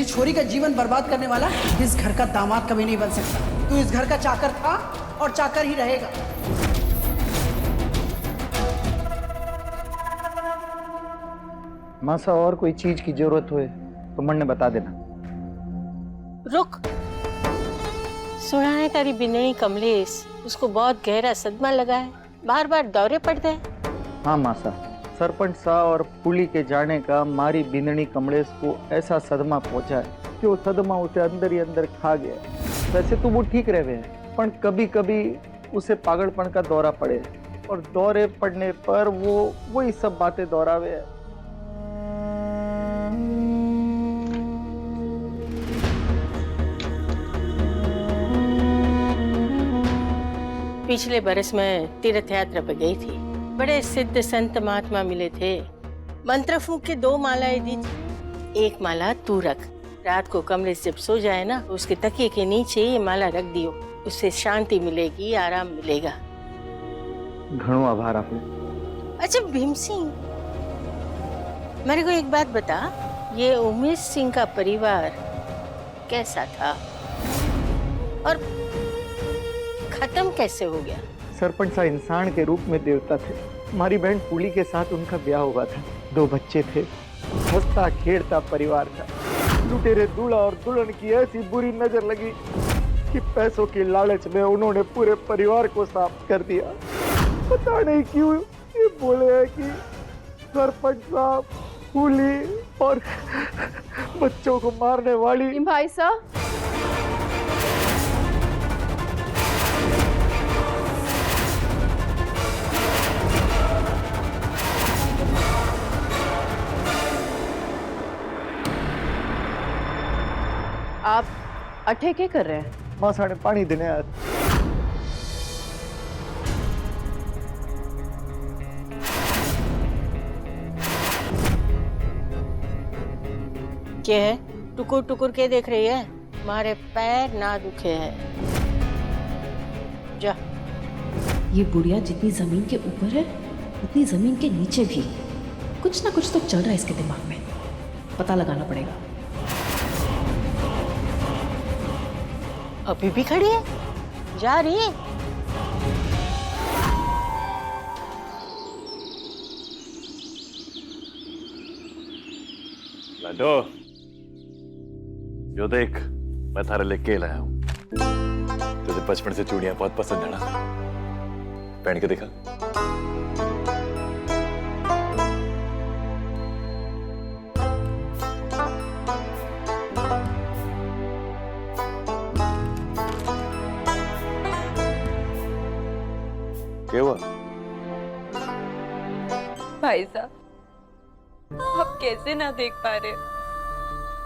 मेरी छोरी का जीवन बर्बाद करने वाला इस घर का दामाद कभी नहीं बन सकता। तू इस घर का चाकर था और चाकर ही रहेगा। मासा और कोई चीज की जरूरत हो तो मन ने बता देना। रुक, सुना है तेरी बिन्नी कमलेश, उसको बहुत गहरा सदमा लगा है, बार बार दौरे पड़ते हैं। हाँ मासा, सरपंच साहब और पुली के जाने का मारी बिंदनी कमलेश को ऐसा सदमा पहुंचा है कि वो सदमा उसे अंदर ही अंदर खा गया। वैसे तो वो ठीक रहे हैं, पर कभी कभी उसे पागलपन का दौरा पड़े और दौरे पड़ने पर वो वही सब बातें दोहरावे है। पिछले बरस में तीर्थ यात्रा पे गई थी, बड़े सिद्ध संत महात्मा मिले थे। मंत्र फूंक के 2 मालाएं दी थी, 1 माला तू रख, रात को कमलेश जब सो जाए ना तो उसके तकिए के नीचे ये माला रख दियो, उससे शांति मिलेगी, आराम मिलेगा। घणो आभार आपने। अच्छा भीम सिंह, मेरे को एक बात बता, ये उमेश सिंह का परिवार कैसा था और खत्म कैसे हो गया? सरपंच साहब इंसान के रूप में देवता थे। हमारी बहन पुली के साथ उनका ब्याह हुआ था, 2 बच्चे थे, हंसता खेलता परिवार था। लुटेरे दूल्हा और दुल्हन की ऐसी बुरी नजर लगी कि पैसों की लालच में उन्होंने पूरे परिवार को साफ कर दिया। पता नहीं क्यों ये बोले हैं कि सरपंच साहब पुली और बच्चों को मारने वाली। भाई साहब, आप अठे क्या कर रहे हैं? मां साढ़े पानी देने आया। क्या है? टुकुर टुकुर के देख रही है? मारे पैर ना दुखे है। जा। ये बुढ़िया जितनी जमीन के ऊपर है उतनी जमीन के नीचे भी कुछ ना कुछ तो चल रहा है इसके दिमाग में, पता लगाना पड़ेगा। अभी भी खड़ी है? जा रही है? लाडो, यो देख, मैं थारे लिए केला आया हूं। तुझे बचपन से चूड़ियां बहुत पसंद है ना? पहन के दिखा। क्या हुआ? भाई साहब, आप कैसे ना देख पा रहे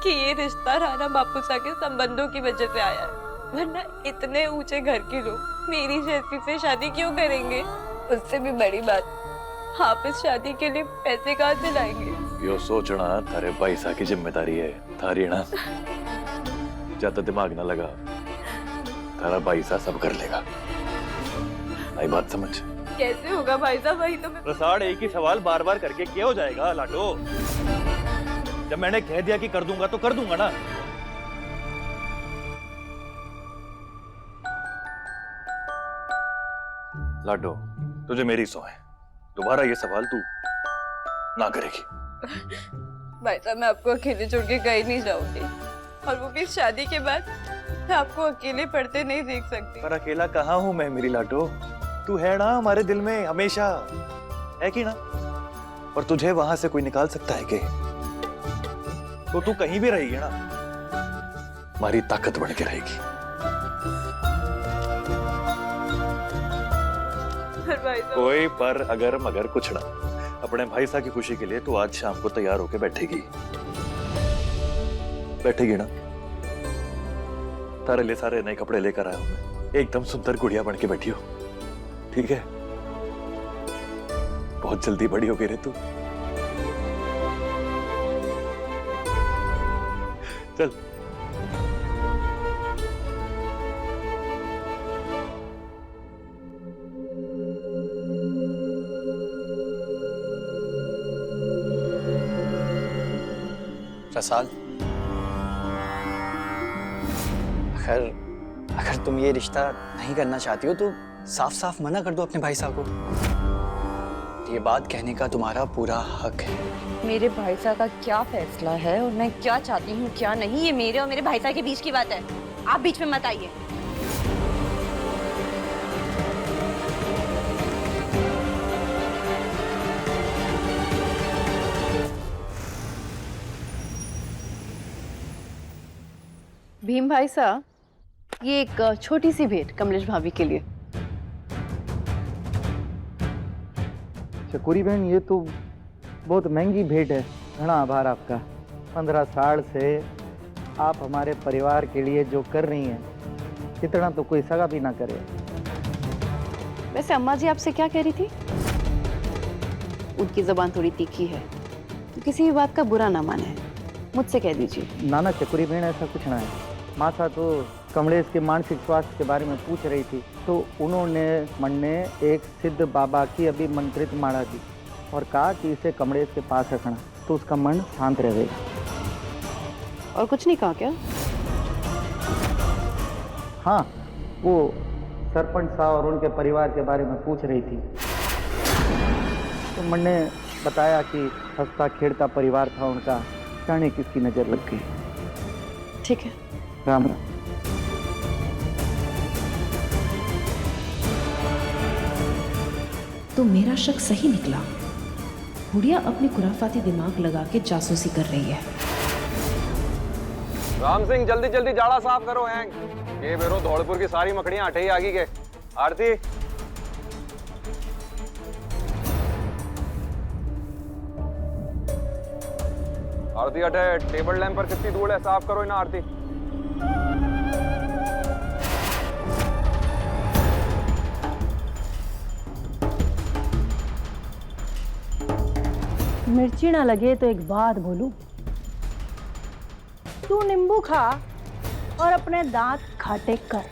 कि ये रिश्ता राणा बापूसा के संबंधों की वजह से आया है, वरना इतने ऊंचे घर के लोग मेरी जैसी से शादी क्यों करेंगे? उससे भी बड़ी बात, आप इस शादी के लिए पैसे कहाँ से लाएंगे? यो सोचना थारे पैसा की जिम्मेदारी है थारी ना। ज्यादा दिमाग ना लगा, थारा पैसा सब कर लेगा। आई बात समझ? कैसे होगा भाई साहब, वही तो मैं... प्रसाद एक ही सवाल बार बार करके क्या हो जाएगा लाडो? जब मैंने कह दिया कि कर दूंगा तो कर दूंगा ना। लाडो, तुझे मेरी सौ है, दोबारा ये सवाल तू ना करेगी। भाई साहब, मैं आपको अकेले छोड़ के कहीं नहीं जाऊंगी, और वो भी शादी के बाद मैं आपको अकेले पढ़ते नहीं देख सकती। पर अकेला कहाँ हूं मैं मेरी लाडो? तू है ना हमारे दिल में हमेशा, है कि ना? और तुझे वहां से कोई निकाल सकता है के? तो तू कहीं भी रहेगी ना, हमारी ताकत बढ़ के रहेगी। कोई पर अगर मगर कुछ ना, अपने भाई साहब की खुशी के लिए तू आज शाम को तैयार होके बैठेगी, बैठेगी ना? तारे लिए सारे नए कपड़े लेकर आया हूं मैं, एकदम सुंदर गुड़िया बन के बैठी हो, ठीक है? बहुत जल्दी बड़ी हो गई रे तू। चल। प्रसाद, अगर तुम ये रिश्ता नहीं करना चाहती हो तो साफ साफ मना कर दो अपने भाई साहब को। ये बात कहने का तुम्हारा पूरा हक है। मेरे भाई साहब का क्या फैसला है और मैं क्या चाहती हूँ क्या नहीं, ये मेरे और मेरे भाई साहब के बीच की बात है। आप बीच में मत आइए। भीम भाई साहब, ये एक छोटी सी भेंट कमलेश भाभी के लिए। चकोरी बहन, ये तो बहुत महंगी भेंट है। घना आभार आपका। 15 साल से आप हमारे परिवार के लिए जो कर रही हैं, इतना तो कोई सगा भी ना करे। वैसे अम्मा जी आपसे क्या कह रही थी? उनकी जबान थोड़ी तीखी है, तो किसी भी बात का बुरा ना माने, मुझसे कह दीजिए। नाना चकोरी बहन, ऐसा कुछ ना है। माता तो कमलेश के मानसिक स्वास्थ्य के बारे में पूछ रही थी, तो उन्होंने मन ने एक सिद्ध बाबा की अभिमंत्रित माला दी और कहा कि इसे कमलेश के पास रखना, तो उसका मन शांत रहेगा। और कुछ नहीं कहा क्या? हाँ, वो सरपंच साहब और उनके परिवार के बारे में पूछ रही थी, तो मन ने बताया कि हंसता खेलता परिवार था उनका, जाने किसकी नज़र लग गई। ठीक है, राम राम। तो मेरा शक सही निकला। बुढ़िया अपनी खुराफाती दिमाग लगा के जासूसी कर रही है। राम सिंह, जल्दी जल्दी जाड़ा साफ करो। हैंग ये बेरो धौलपुर की सारी मकड़ियां हटे ही आगी के। आरती, आरती हटे। टेबल लैंप पर कितनी धूल है, साफ करो ना आरती। मिर्ची ना लगे तो एक बात बोलूं, तू नींबू खा और अपने दांत खाटे कर।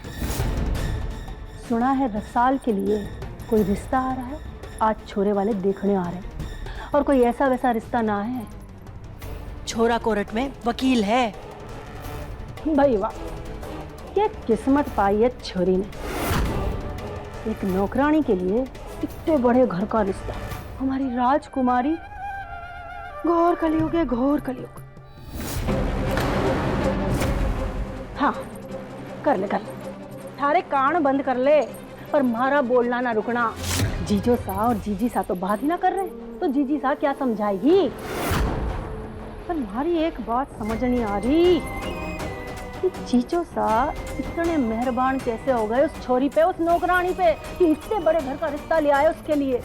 सुना है रसाल के लिए कोई रिश्ता आ रहा है, आज छोरे वाले देखने आ रहे हैं, और कोई ऐसा वैसा रिश्ता ना है। छोरा कोर्ट में वकील है। भाई वाह, क्या किस्मत पाई है छोरी ने। एक नौकरानी के लिए इतने बड़े घर का रिश्ता। हमारी राजकुमारी, घोर कलयुग है, घोर कलयुग। हाँ, कर ले थारे कान बंद कर ले, पर मारा बोलना ना रुकना। जीजो सा और जीजी सा तो बात ही ना कर रहे, तो जीजी सा क्या समझाएगी। पर हमारी एक बात समझ नहीं आ रही कि जीजो सा इतने मेहरबान कैसे हो गए उस छोरी पे, उस नौकरानी पे, कि इतने बड़े घर का रिश्ता ले आए उसके लिए।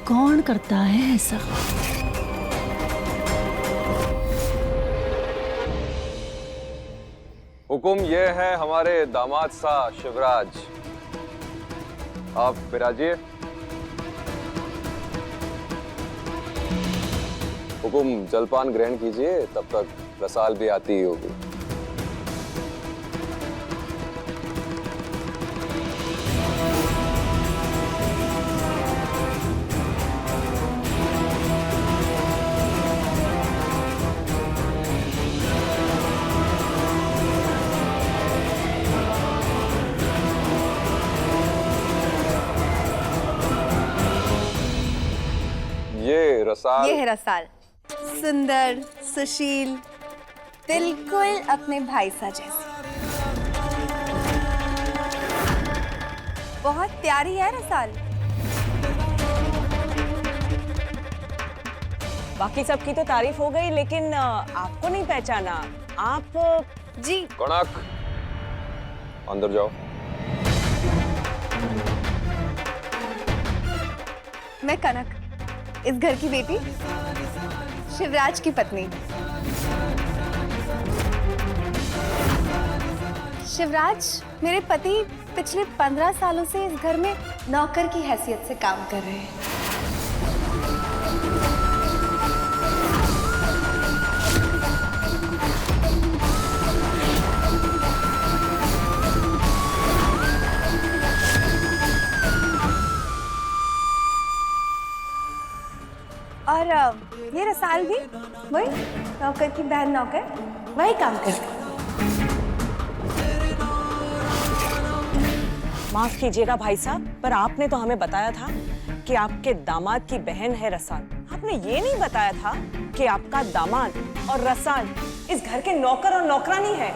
कौन करता है ऐसा? हुकुम ये है हमारे दामाद सा शिवराज, आप विराजिए। हुकुम जलपान ग्रहण कीजिए, तब तक रसाल भी आती ही होगी। ये रसाल, ये है रसाल, सुंदर, सुशील, बिल्कुल अपने भाई सा जैसी। बहुत प्यारी है रसाल। बाकी सबकी तो तारीफ हो गई, लेकिन आपको नहीं पहचाना। आप जी कनक, अंदर जाओ। मैं कनक, इस घर की बेटी, शिवराज की पत्नी। शिवराज मेरे पति पिछले 15 सालों से इस घर में नौकर की हैसियत से काम कर रहे हैं। और ये रसाल भी वही नौकर की बहन नौकर वही काम करती। माफ कीजिएगा भाई साहब, पर आपने तो हमें बताया था कि आपके दामाद की बहन है रसान। आपने ये नहीं बताया था कि आपका दामाद और रसान इस घर के नौकर और नौकरानी है।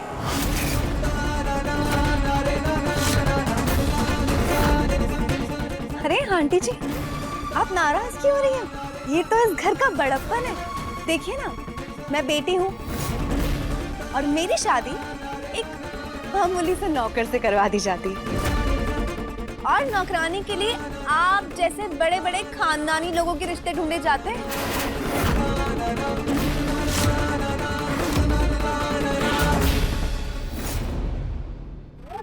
अरे आंटी जी, आप नाराज क्यों हो रही हैं? ये तो इस घर का बड़प्पन है। देखिए ना, मैं बेटी हूँ और मेरी शादी एक मामूली से नौकर से करवा दी जाती है, और नौकरानी के लिए आप जैसे बड़े बड़े खानदानी लोगों के रिश्ते ढूंढे जाते हैं।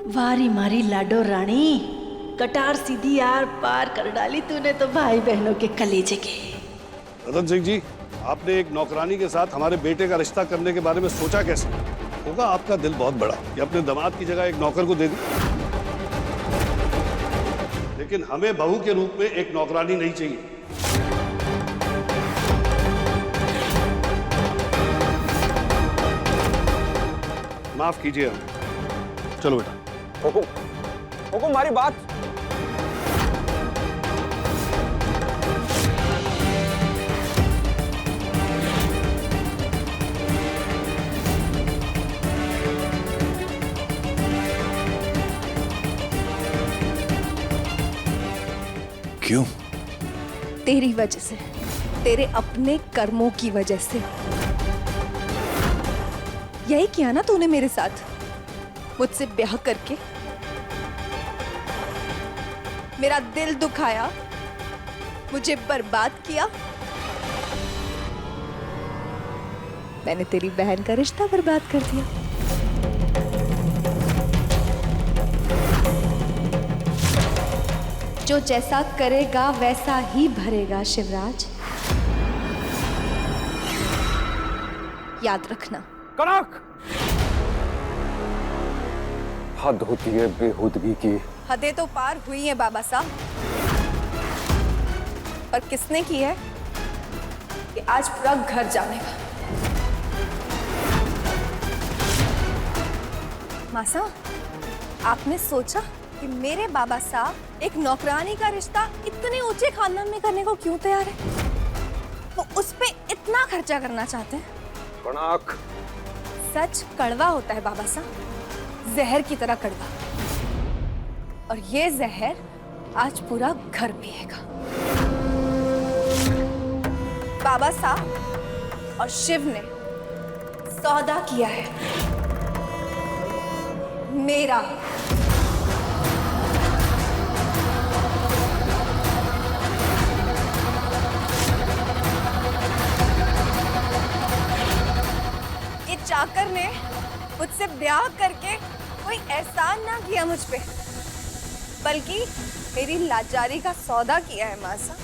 वारी मारी लाडो रानी, कटार सीधी आर पार कर डाली तूने तो भाई बहनों के कलेजे के। रतन सिंह जी, आपने एक नौकरानी के साथ हमारे बेटे का रिश्ता करने के बारे में सोचा कैसे? होगा आपका दिल बहुत बड़ा कि अपने दामाद की जगह एक नौकर को दे दी, लेकिन हमें बहू के रूप में एक नौकरानी नहीं चाहिए। माफ कीजिए हम। चलो बेटा। हुकुम, हुकुम, हमारी बात। क्यों? तेरी वजह से, तेरे अपने कर्मों की वजह से। यही किया ना तूने मेरे साथ, मुझसे ब्याह करके मेरा दिल दुखाया, मुझे बर्बाद किया। मैंने तेरी बहन का रिश्ता बर्बाद कर दिया। जो जैसा करेगा वैसा ही भरेगा शिवराज, याद रखना। कनक, हद होती है बेहुदगी की। हदें तो पार हुई हैं बाबा साहब, पर किसने की है कि आज पूरा घर जानेगा। मासा, आपने सोचा कि मेरे बाबा साहब एक नौकरानी का रिश्ता इतने ऊंचे खानदान में करने को क्यों तैयार है? वो उस पे इतना खर्चा करना चाहते हैं। कनक, सच कड़वा होता है बाबा साहब, जहर की तरह कड़वा, और ये जहर आज पूरा घर पिएगा। बाबा साहब और शिव ने सौदा किया है मेरा। चाकर ने मुझसे ब्याह करके कोई एहसान ना किया मुझ पे, बल्कि मेरी लाचारी का सौदा किया है मासा।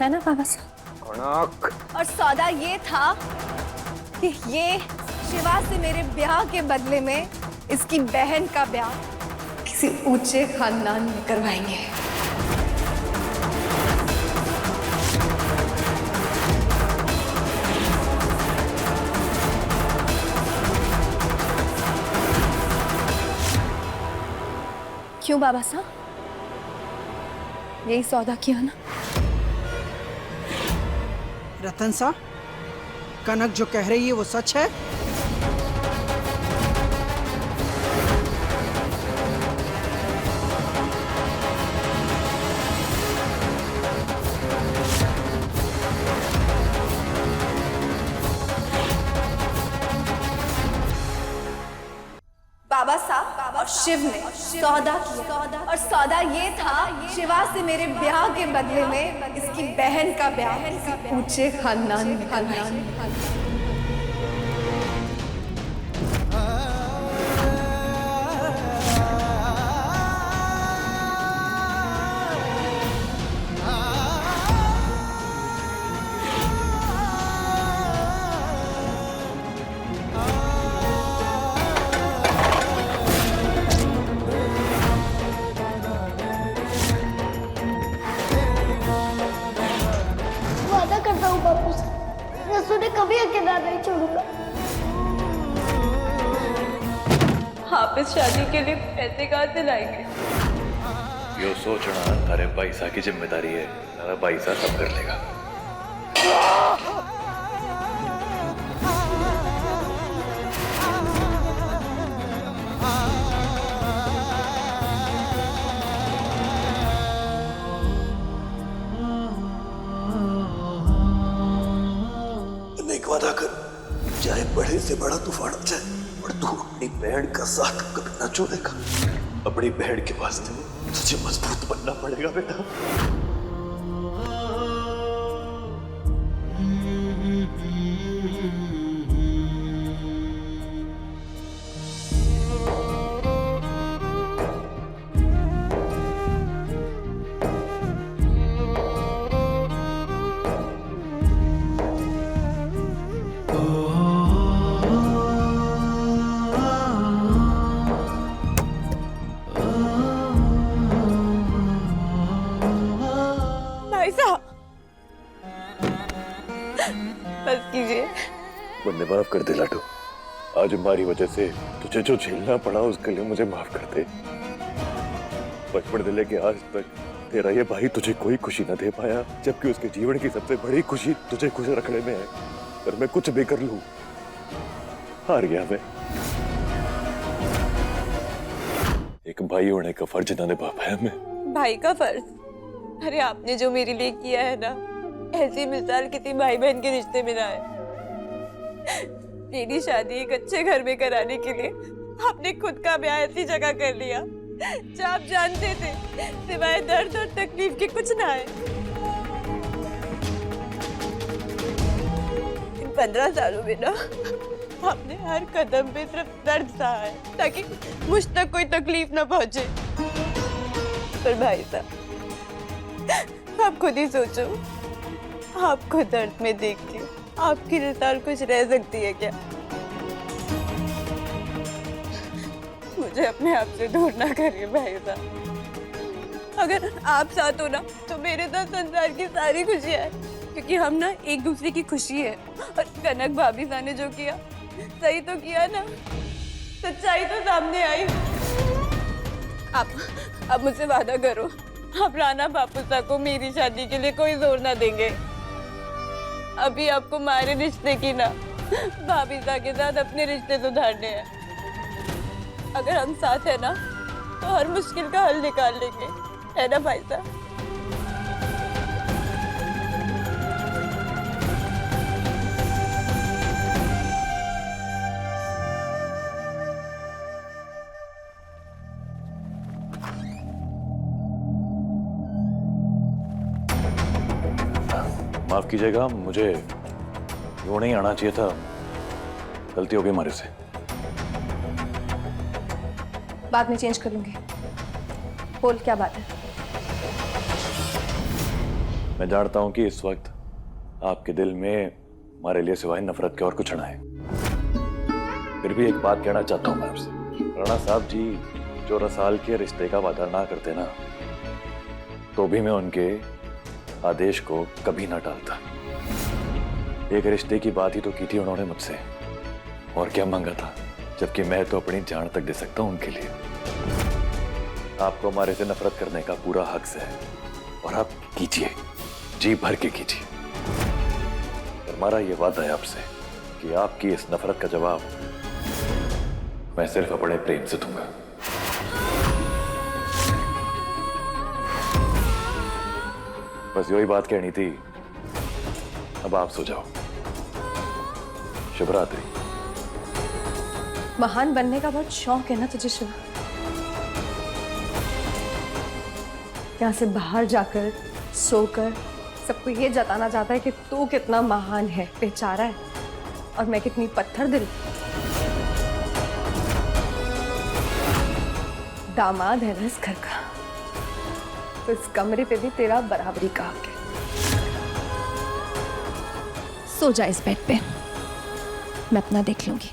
है ना बाबा साहब? कनक, और सौदा ये था कि ये शिवा से मेरे ब्याह के बदले में इसकी बहन का ब्याह किसी ऊंचे खानदान में करवाएंगे। क्यों बाबा साहब, यही सौदा किया ना? रतन सा, कनक जो कह रही है वो सच है? बाबा साहब और शिव ने सौदा किया, और सौदा ये था शिवा से मेरे ब्याह के बदले में इसकी बहन का ब्याह ऊंचे खानदान में करवाएंगे। बापू से, रसू ने कभी अकेला नहीं छोड़ूंगा। आप इस शादी के लिए पैसे कहाँ से लाएंगे? यो सोचना तारे पैसा की जिम्मेदारी है, तारा पैसा सब कर लेगा। एक वादा कर, चाहे बड़े से बड़ा तूफान आ जाए, और तू अपनी बहन का साथ कभी ना छोड़ेगा। अपनी बहन के वास्ते तुझे मजबूत बनना पड़ेगा बेटा। बस कीजिए। मुझे माफ कर दे लाडू, आज हमारी वजह से तुझे जो झेलना पड़ा उसके लिए मुझे माफ कर दे। बचपन से लेके आज तक तेरा ये भाई तुझे कोई खुशी न दे पाया, जबकि उसके जीवन की सबसे बड़ी खुशी तुझे खुश रखने में है। पर मैं कुछ भी कर लूं, हार गया मैं। एक भाई होने का फर्ज न निभा पाया मैं। भाई का फर्ज? अरे आपने जो मेरे लिए किया है ना, ऐसी मिसाल किसी भाई बहन के रिश्ते में ना है। मेरी शादी एक अच्छे घर में कराने के लिए आपने खुद का ब्याह ऐसी जगह कर लिया जहाँ आप जानते थे सिवाय दर्द और तकलीफ के कुछ ना है। इन 15 सालों में ना आपने हर कदम पे सिर्फ दर्द सहा है ताकि मुझ तक कोई तकलीफ ना पहुंचे। पर भाई साहब, आप खुद ही सोचो, आपको दर्द में देख के आपकी रिसाल कुछ रह सकती है क्या? मुझे अपने आप से दूर ना करिए भाई साहब। अगर आप साथ हो ना तो मेरे साथ संसार की सारी खुशियां है, क्योंकि हम ना एक दूसरे की खुशी है। और कनक भाभी साहब ने जो किया सही तो किया ना, सच्चाई तो सामने आई। आप मुझसे वादा करो, आप राणा बापू साहब को मेरी शादी के लिए कोई जोर ना देंगे। अभी आपको हमारे रिश्ते की ना भाभी साहब के साथ अपने रिश्ते सुधारने हैं। अगर हम साथ है ना तो हर मुश्किल का हल निकाल लेंगे, है ना भाई साहब? माफ कीजिएगा, मुझे यूं नहीं आना चाहिए था, गलती हो गई हमारे से। बाद में चेंज कर लूंगी। बोल, क्या बात है? मैं जानता हूं कि इस वक्त आपके दिल में हमारे लिए सिवाय नफरत के और कुछ ना है। फिर भी एक बात कहना चाहता हूं मैं आपसे। राणा साहब जी जो रसाल के रिश्ते का वादा ना करते ना, तो भी मैं उनके आदेश को कभी ना टालता। एक रिश्ते की बात ही तो की थी उन्होंने मुझसे, और क्या मांगा था, जबकि मैं तो अपनी जान तक दे सकता हूं उनके लिए। आपको हमारे से नफरत करने का पूरा हक है, और आप कीजिए, जी भर के कीजिए। हमारा ये वादा है आपसे कि आपकी इस नफरत का जवाब मैं सिर्फ अपने प्रेम से दूंगा। बस यही बात कहनी थी, अब आप सो जाओ। शुभ रात्रि। महान बनने का बहुत शौक है ना तुझे शिव? यहाँ से बाहर जाकर सोकर सबको ये जताना चाहता है कि तू कितना महान है, बेचारा है, और मैं कितनी पत्थर दिल। दामाद है ना इस घर का, तो इस कमरे पे भी तेरा बराबरी का हक है। सो जा इस बेड पे, मैं अपना देख लूंगी।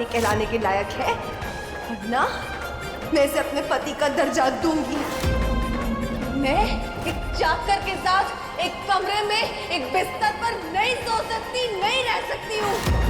पति कहलाने के लायक है, वरना मैं इसे अपने पति का दर्जा दूंगी। मैं एक चाकर के साथ एक कमरे में एक बिस्तर पर नहीं सो सकती, नहीं रह सकती हूँ।